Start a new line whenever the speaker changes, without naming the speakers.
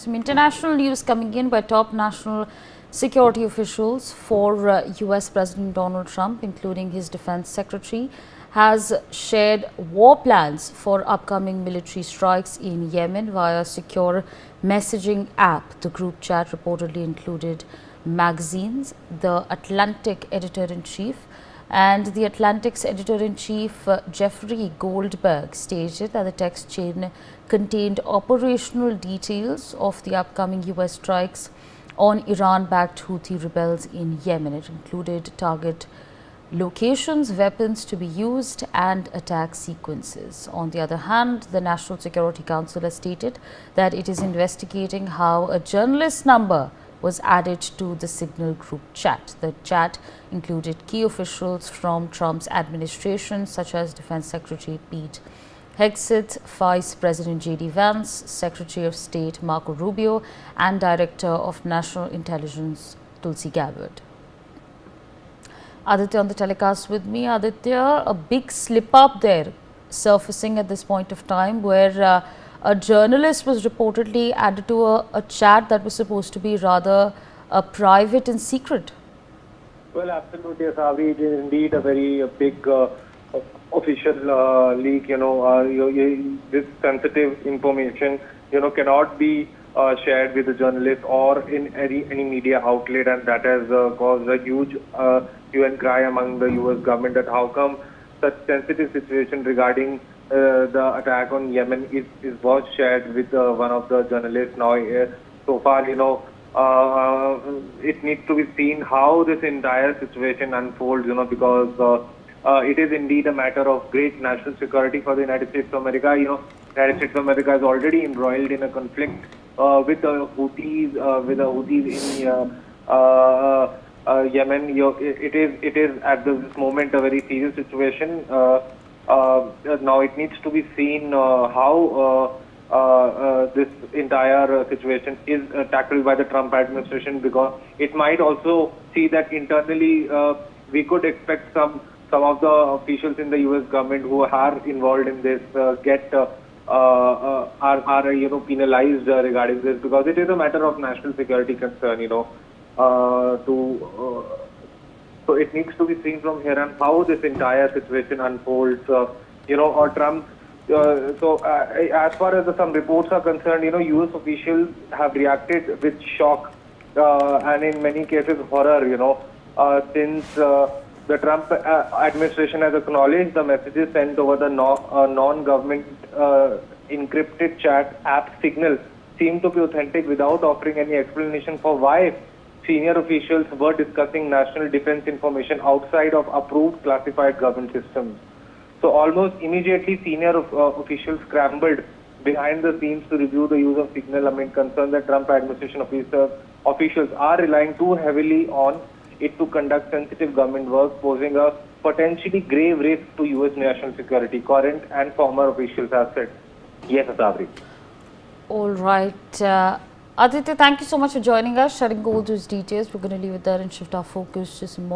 Some international news coming in by top national security officials for US President Donald Trump, including his Defense Secretary, has shared war plans for upcoming military strikes in Yemen via secure messaging app. The group chat reportedly included magazines. The Atlantic editor-in-chief and the Atlantic's editor-in-chief Jeffrey Goldberg stated that the text chain contained operational details of the upcoming US strikes on Iran-backed Houthi rebels in Yemen. It included target locations, weapons to be used and attack sequences. On the other hand, the National Security Council has stated that it is investigating how a journalist number was added to the Signal group chat. The chat included key officials from Trump's administration, such as Defense Secretary Pete Hegseth, Vice President JD Vance, Secretary of State Marco Rubio, and Director of National Intelligence Tulsi Gabbard. Aditya on the telecast with me. Aditya, a big slip up there surfacing at this point of time, where a journalist was reportedly added to a chat that was supposed to be rather private and secret.
Well, absolutely, Asavri. It is indeed a very big official leak. This sensitive information, cannot be shared with the journalist or in any media outlet, and that has caused a huge hue and cry among the US government that how come such sensitive situation regarding the attack on Yemen was shared with one of the journalists. Now, so far, it needs to be seen how this entire situation unfolds, because it is indeed a matter of great national security for the United States of America. United States of America is already embroiled in a conflict with the Houthis, in Yemen. It is at this moment a very serious situation. Now it needs to be seen how this entire situation is tackled by the Trump administration, because it might also see that internally we could expect some of the officials in the US government who are involved in this get are penalized regarding this, because it is a matter of national security concern. So it needs to be seen from here on how this entire situation unfolds. Or Trump. As far as some reports are concerned, US officials have reacted with shock and in many cases horror. Since the Trump administration has acknowledged the messages sent over the non-government encrypted chat app Signal seem to be authentic, without offering any explanation for why senior officials were discussing national defense information outside of approved classified government systems. So almost immediately, senior officials scrambled behind the scenes to review the use of Signal amid concern that Trump administration officials are relying too heavily on it to conduct sensitive government work, posing a potentially grave risk to US national security, current and former officials have said. Yes, Asavri.
All right. Aditya, thank you so much for joining us, sharing all those details. We're going to leave it there and shift our focus to some more.